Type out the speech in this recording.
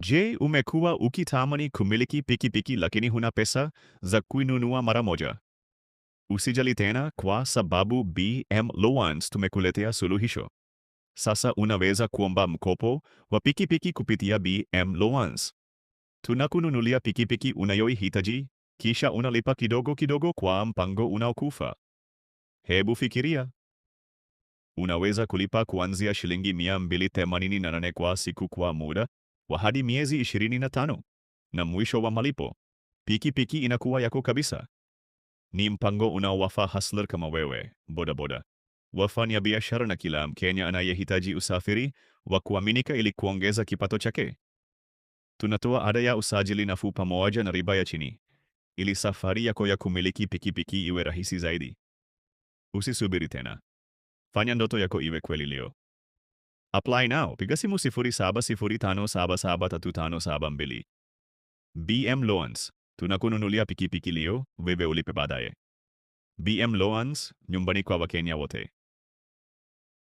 Je, umekuwa ukitamani kumiliki pikipiki lakini huna pesa za kuinunua mara moja? Usijali tena kwa sababu BM Loans tumekuletea suluhisho. Sasa unaweza kuomba mkopo wa pikipiki kupitia BM Loans. Tunakununulia pikipiki unayoihitaji, kisha unalipa kidogo kidogo kwa mpango unaokufaa. Hebu fikiria, unaweza kulipa kuanzia shilingi 288 kwa siku kwa muda wa hadi miezi 25, na mwisho wa malipo pikipiki inakuwa yako kabisa. Ni mpango unaowafaa hustler kama wewe, bodaboda, wafanya biashara na kila Mkenya anayehitaji usafiri wa kuaminika ili kuongeza kipato chake. Tunatoa ada ya usajili nafuu pamoja na riba ya chini, ili safari yako ya kumiliki pikipiki iwe rahisi zaidi. Usisubiri tena. Fanya ndoto yako iwe kweli leo. Apply now. Piga simu 0705773572. BM Loans. Tunakununulia pikipiki leo, wewe ulipe baadaye. BM Loans, nyumbani kwa Wakenya wote.